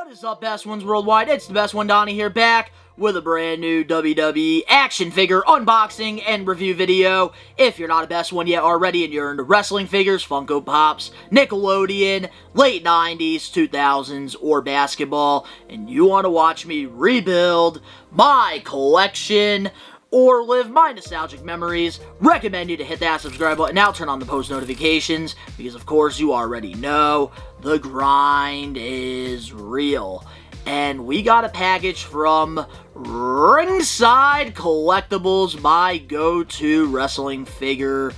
What is up, best ones worldwide? It's the best one, Donnie here, back with a brand new WWE action figure unboxing and review video. If you're not a best one yet already and you're into wrestling figures, Funko Pops, Nickelodeon, late 90s, 2000s, or basketball, and you want to watch me rebuild my collection or live my nostalgic memories, recommend you to hit that subscribe button now, turn on the post notifications, because of course you already know the grind is real. And we got a package from Ringside Collectibles, my go-to wrestling figure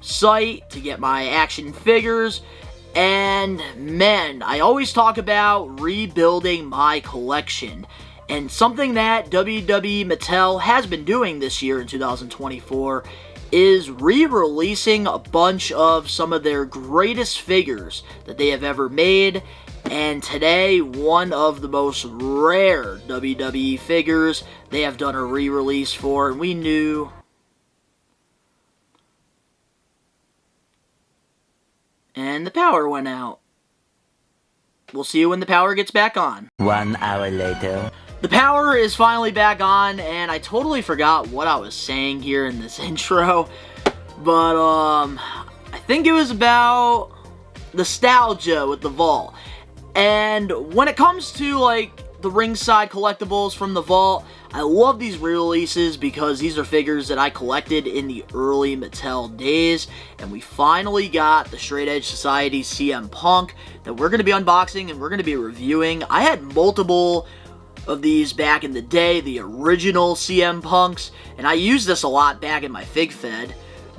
site to get my action figures. And man, I always talk about rebuilding my collection. And something that WWE Mattel has been doing this year in 2024 is re-releasing a bunch of some of their greatest figures that they have ever made. And today, one of the most rare WWE figures they have done a re-release for, and we knew... And the power went out. We'll see you when the power gets back on. 1 hour later. The power is finally back on, and I totally forgot what I was saying here in this intro. But, I think it was about nostalgia with the vault. And when it comes to, like, the Ringside Collectibles from the vault, I love these re-releases because these are figures that I collected in the early Mattel days. And we finally got the Straight Edge Society CM Punk that we're going to be unboxing and we're going to be reviewing. I had multiple of these back in the day, the original CM Punks, and I used this a lot back in my Fig Fed.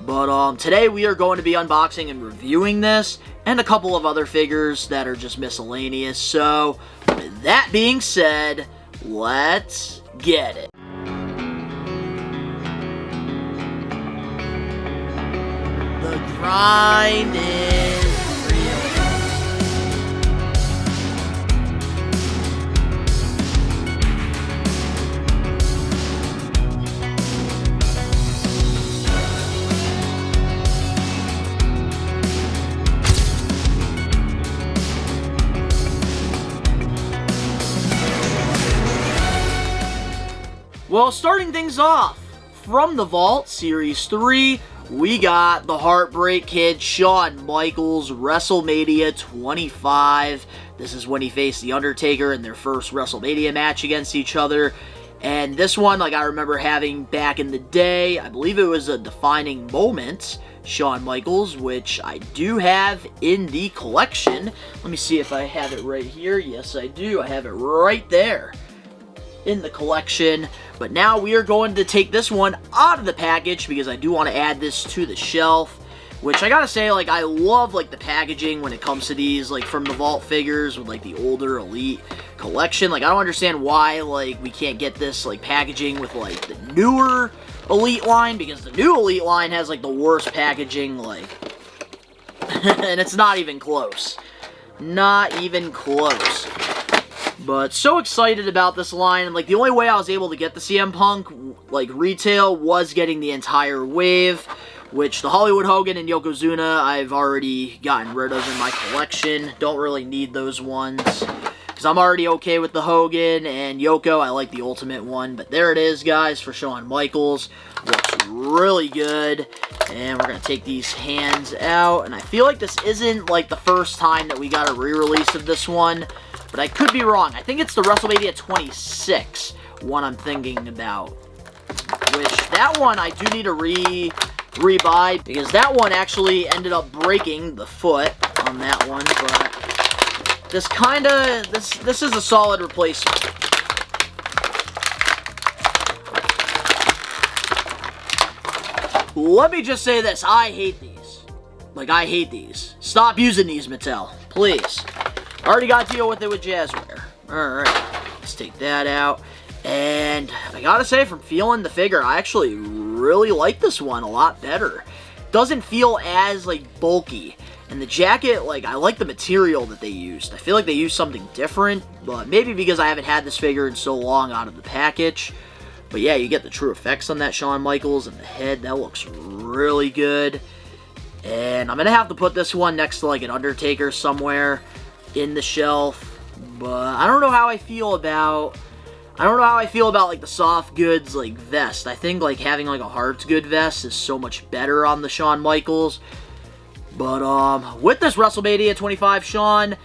But today we are going to be unboxing and reviewing this, and a couple of other figures that are just miscellaneous. So, with that being said, let's get it. The grind is real. Well, starting things off, from the Vault Series 3, we got the Heartbreak Kid, Shawn Michaels, WrestleMania 25. This is when he faced The Undertaker in their first WrestleMania match against each other. And this one, like I remember having back in the day, I believe it was a defining moment, Shawn Michaels, which I do have in the collection. Let me see if I have it right here. Yes, I do. I have it right there in the collection. But now we are going to take this one out of the package because I do want to add this to the shelf, which I gotta say, like, I love, like, the packaging when it comes to these, like, from the Vault figures with, like, the older Elite collection. Like, I don't understand why, like, we can't get this, like, packaging with, like, the newer Elite line, because the new Elite line has, like, the worst packaging, like, and it's not even close. Not even close. But so excited about this line, and like the only way I was able to get the CM Punk like retail was getting the entire wave, which the Hollywood Hogan and Yokozuna I've already gotten rid of in my collection. Don't really need those ones because I'm already okay with the Hogan and Yoko. I like the Ultimate one, but there it is, guys, for Shawn Michaels. Looks really good, and we're gonna take these hands out. And I feel like this isn't like the first time that we got a re-release of this one. But I could be wrong. I think it's the WrestleMania 26 one I'm thinking about. Which, that one I do need to rebuy, because that one actually ended up breaking the foot on that one. But this kinda, this is a solid replacement. Let me just say this. I hate these. Like, I hate these. Stop using these, Mattel. Please. Already got to deal with it with Jazzware. Alright, let's take that out. And I gotta say, from feeling the figure, I actually really like this one a lot better. Doesn't feel as, like, bulky. And the jacket, like, I like the material that they used. I feel like they used something different, but maybe because I haven't had this figure in so long out of the package. But yeah, you get the true effects on that Shawn Michaels and the head. That looks really good. And I'm going to have to put this one next to, like, an Undertaker somewhere in the shelf. But I don't know how I feel about like the soft goods like vest. I think like having like a Hearts Good vest is so much better on the Shawn Michaels. But with this WrestleMania 25 Shawn,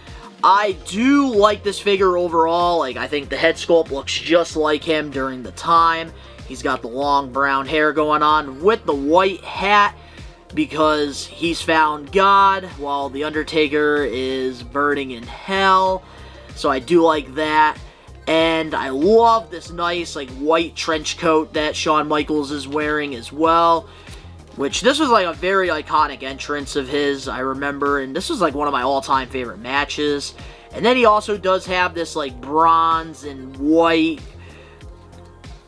I do like this figure overall. Like, I think the head sculpt looks just like him during the time. He's got the long brown hair going on with the white hat because he's found God while the Undertaker is burning in hell. So I do like that. And I love this nice like white trench coat that Shawn Michaels is wearing as well. Which, this was like a very iconic entrance of his, I remember, and this was like one of my all-time favorite matches. And then he also does have this like bronze and white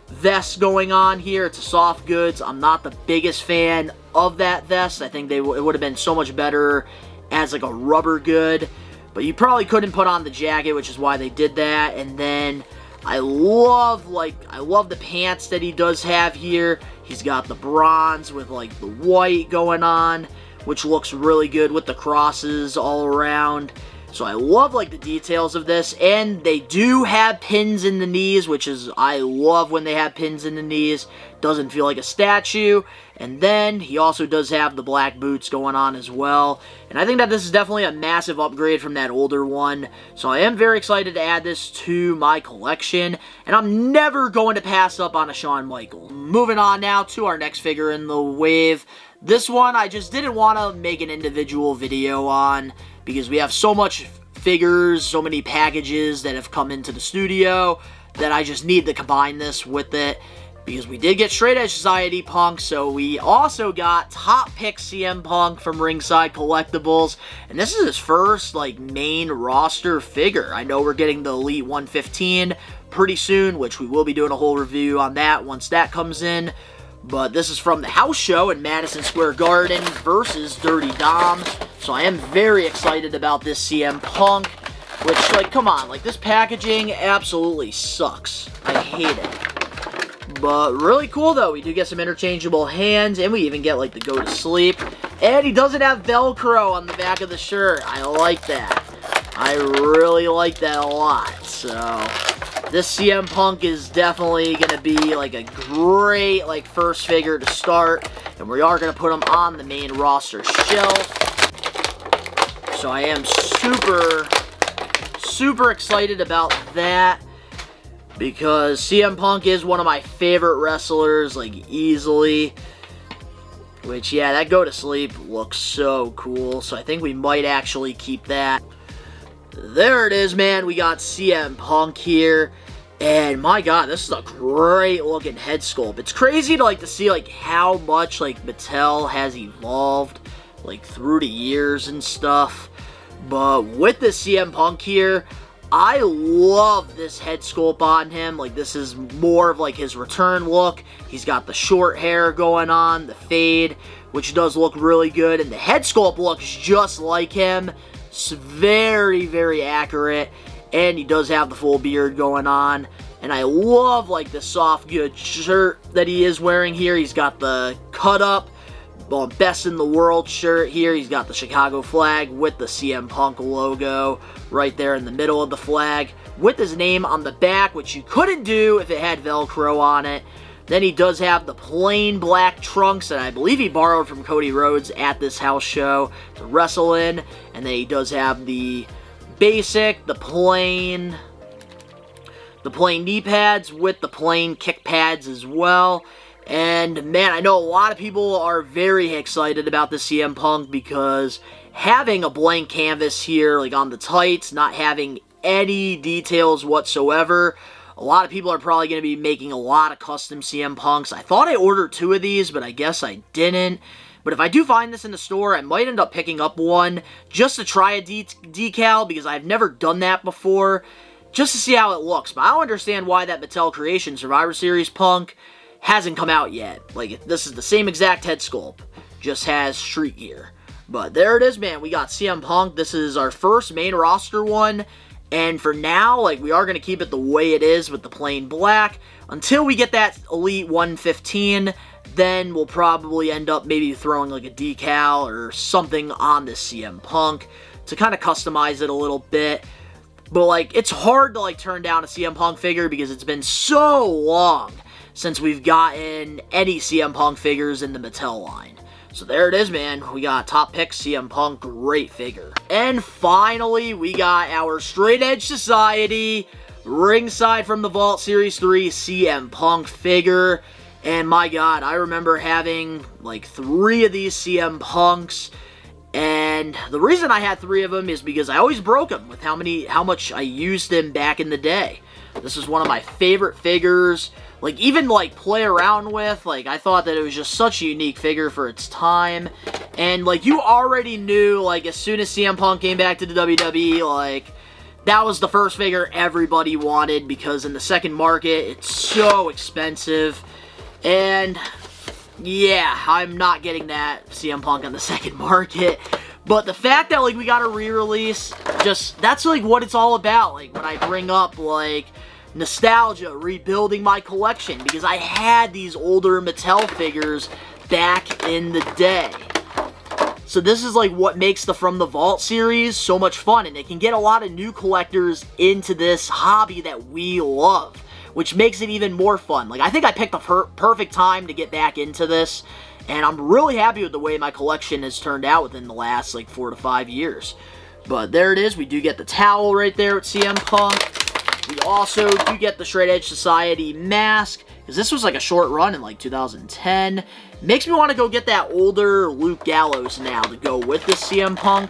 vest going on here. It's a soft goods. I'm not the biggest fan of that vest. I think it would have been so much better as like a rubber good. But you probably couldn't put on the jacket, which is why they did that. And then I love the pants that he does have here. He's got the bronze with like the white going on, which looks really good with the crosses all around. So I love like the details of this, and they do have pins in the knees, which is, I love when they have pins in the knees. Doesn't feel like a statue. And then he also does have the black boots going on as well. And I think that this is definitely a massive upgrade from that older one. So I am very excited to add this to my collection. And I'm never going to pass up on a Shawn Michaels. Moving on now to our next figure in the wave. This one I just didn't want to make an individual video on because we have so much figures, so many packages that have come into the studio that I just need to combine this with it. Because we did get Straight Edge Society Punk, so we also got Top Pick CM Punk from Ringside Collectibles. And this is his first, like, main roster figure. I know we're getting the Elite 115 pretty soon, which we will be doing a whole review on that once that comes in. But this is from the house show in Madison Square Garden versus Dirty Dom. So I am very excited about this CM Punk. Which, like, come on, like, this packaging absolutely sucks. I hate it. But really cool, though. We do get some interchangeable hands, and we even get, like, the go to sleep. And he doesn't have Velcro on the back of the shirt. I like that. I really like that a lot. So, this CM Punk is definitely going to be, like, a great, like, first figure to start. And we are going to put him on the main roster shelf. So, I am super excited about that. Because CM Punk is one of my favorite wrestlers, like, easily. Which, yeah, that go to sleep looks so cool. So I think we might actually keep that. There it is, man. We got CM Punk here. And my god, this is a great looking head sculpt. It's crazy to, like, to see, like, how much, like, Mattel has evolved, like, through the years and stuff. But with the CM Punk here, I love this head sculpt on him. Like, this is more of like his return look. He's got the short hair going on, the fade, which does look really good. And the head sculpt looks just like him. It's very accurate. And he does have the full beard going on. And I love like the soft good shirt that he is wearing here. He's got the cut up, best in the world shirt here. He's got the Chicago flag with the CM Punk logo right there in the middle of the flag with his name on the back, which you couldn't do if it had Velcro on it. Then he does have the plain black trunks that I believe he borrowed from Cody Rhodes at this house show to wrestle in. And then he does have the basic, the plain knee pads with the plain kick pads as well. And man, I know a lot of people are very excited about the CM Punk because having a blank canvas here, like on the tights, not having any details whatsoever, a lot of people are probably going to be making a lot of custom CM Punks. I thought I ordered 2 of these, but I guess I didn't. But if I do find this in the store, I might end up picking up one just to try a decal because I've never done that before, just to see how it looks. But I don't understand why that Mattel Creation Survivor Series Punk hasn't come out yet. Like, this is the same exact head sculpt, just has street gear. But there it is, man. We got CM Punk. This is our first main roster one. And for now, like, we are going to keep it the way it is with the plain black. Until we get that Elite 115, then we'll probably end up maybe throwing, like, a decal or something on this CM Punk to kind of customize it a little bit. But, like, it's hard to, like, turn down a CM Punk figure because it's been so long since we've gotten any CM Punk figures in the Mattel line. So there it is, man. We got top pick CM Punk, great figure. And finally, we got our Straight Edge Society ringside from the Vault Series 3 CM Punk figure. And my god, I remember having like 3 of these CM Punks. And the reason I had 3 of them is because I always broke them with how much I used them back in the day. This is one of my favorite figures. Like, even, like, play around with. Like, I thought that it was just such a unique figure for its time. And, like, you already knew, like, as soon as CM Punk came back to the WWE, like, that was the first figure everybody wanted. Because in the second market, it's so expensive. And, yeah, I'm not getting that CM Punk on the second market. But the fact that, like, we got a re-release, just, that's, like, what it's all about. Like, when I bring up, like, nostalgia, rebuilding my collection, because I had these older Mattel figures back in the day. So this is like what makes the From the Vault series so much fun, and it can get a lot of new collectors into this hobby that we love, which makes it even more fun. Like, I think I picked the perfect time to get back into this, and I'm really happy with the way my collection has turned out within the last like 4 to 5 years. But there it is. We do get the towel right there with CM Punk. We also do get the Straight Edge Society mask, because this was like a short run in like 2010. Makes me want to go get that older Luke Gallows now to go with this CM Punk,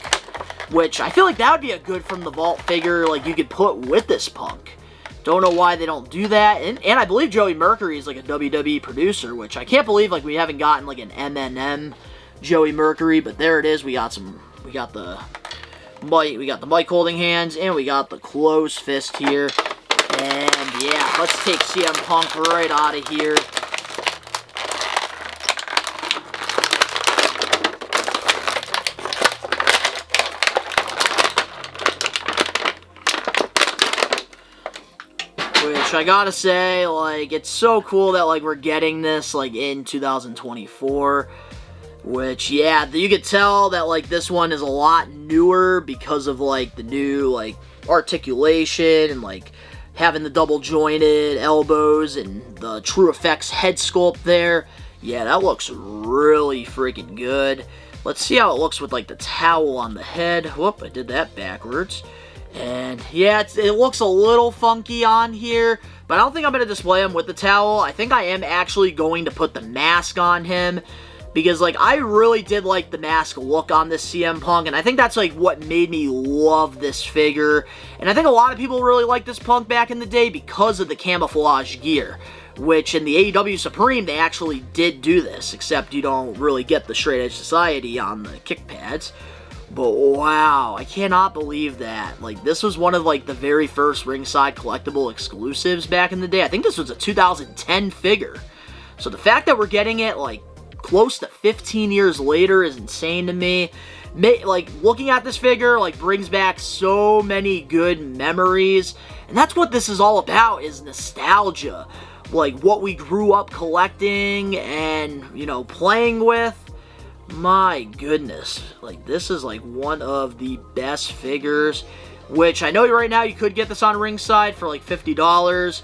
which I feel like that would be a good From the Vault figure like you could put with this Punk. Don't know why they don't do that. And I believe Joey Mercury is like a WWE producer, which I can't believe like we haven't gotten like an MNM Joey Mercury, but there it is. We got the mic holding hands, and we got the closed fist here. And yeah, let's take CM Punk right out of here. Which I gotta say, like, it's so cool that like we're getting this like in 2024. Which, yeah, you could tell that, like, this one is a lot newer because of, like, the new, like, articulation and, like, having the double jointed elbows and the True Effects head sculpt there. Yeah, that looks really freaking good. Let's see how it looks with, like, the towel on the head. Whoop, I did that backwards. And, yeah, it looks a little funky on here, but I don't think I'm going to display him with the towel. I think I am actually going to put the mask on him. Because, like, I really did like the mask look on this CM Punk, and I think that's, like, what made me love this figure. And I think a lot of people really liked this Punk back in the day because of the camouflage gear, which in the AEW Supreme, they actually did do this, except you don't really get the Straight Edge Society on the kick pads. But, wow, I cannot believe that. Like, this was one of, like, the very first ringside collectible exclusives back in the day. I think this was a 2010 figure. So the fact that we're getting it, like, close to 15 years later is insane to me. Like, looking at this figure, like, brings back so many good memories. And that's what this is all about, is nostalgia. Like, what we grew up collecting and, you know, playing with. My goodness. Like, this is, like, one of the best figures. Which, I know right now you could get this on Ringside for, like, $50.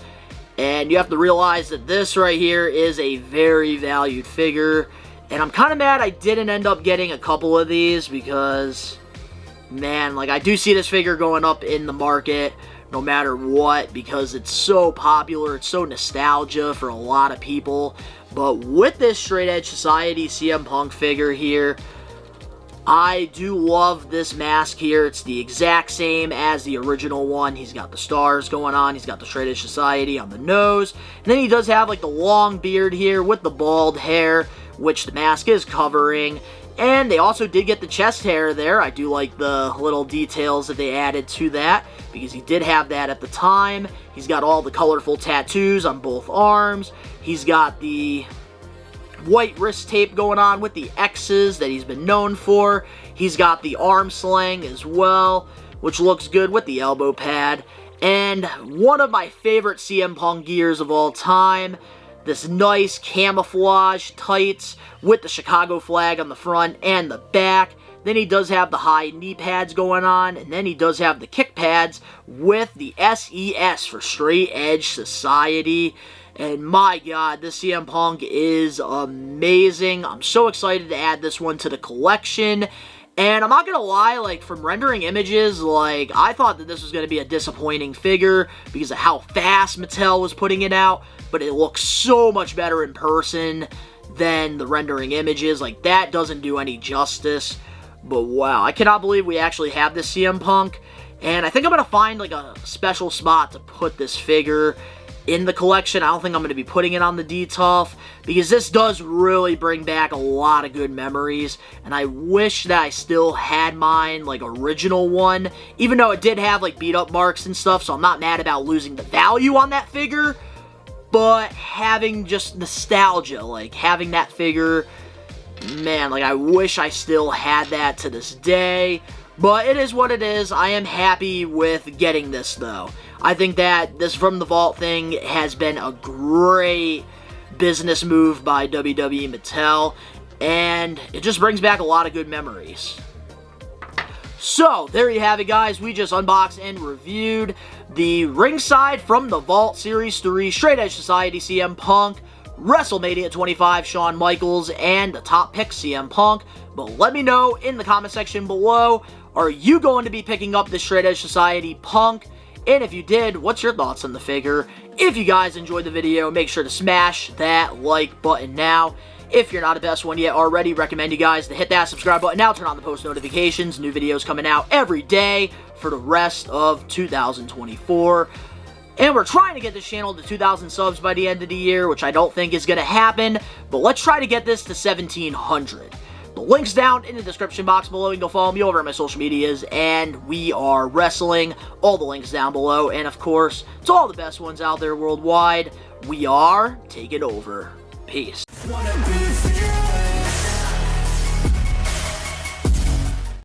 And you have to realize that this right here is a very valued figure. And I'm kind of mad I didn't end up getting a couple of these because, man, like, I do see this figure going up in the market no matter what because it's so popular. It's so nostalgia for a lot of people. But with this Straight Edge Society CM Punk figure here, I do love this mask here. It's the exact same as the original one. He's got the stars going on. He's got the Straight Edge Society on the nose. And then he does have like the long beard here with the bald hair, which the mask is covering. And they also did get the chest hair there. I do like the little details that they added to that because he did have that at the time. He's got all the colorful tattoos on both arms. He's got the white wrist tape going on with the X's that he's been known for. He's got the arm sling as well, which looks good with the elbow pad. And one of my favorite CM Punk gears of all time, this nice camouflage tights with the Chicago flag on the front and the back. Then he does have the high knee pads going on, and then he does have the kick pads with the SES for Straight Edge Society. And my god, this CM Punk is amazing. I'm so excited to add this one to the collection. And I'm not gonna lie, like, from rendering images, like, I thought that this was gonna be a disappointing figure because of how fast Mattel was putting it out, but it looks so much better in person than the rendering images. Like, that doesn't do any justice. But wow, I cannot believe we actually have this CM Punk. And I think I'm gonna find, like, a special spot to put this figure in the collection. I don't think I'm going to be putting it on the D-Tough because this does really bring back a lot of good memories, and I wish that I still had mine, like, original one, even though it did have, like, beat-up marks and stuff, so I'm not mad about losing the value on that figure, but having just nostalgia, like, having that figure, man, like, I wish I still had that to this day. But it is what it is. I am happy with getting this, though. I think that this From the Vault thing has been a great business move by WWE Mattel, and it just brings back a lot of good memories. So, there you have it, guys. We just unboxed and reviewed the Ringside From the Vault Series 3 Straight Edge Society CM Punk, WrestleMania 25 Shawn Michaels, and the top pick CM Punk. But let me know in the comment section below, are you going to be picking up the Straight Edge Society Punk? And if you did, what's your thoughts on the figure? If you guys enjoyed the video, make sure to smash that like button now. If you're not a best one yet already, recommend you guys to hit that subscribe button now, turn on the post notifications, new videos coming out every day for the rest of 2024. And we're trying to get this channel to 2,000 subs by the end of the year, which I don't think is going to happen, but let's try to get this to 1,700. The link's down in the description box below. You can go follow me over at my social medias, and We Are Wrestling. All the links down below, and of course, to all the best ones out there worldwide, we are taking over. Peace.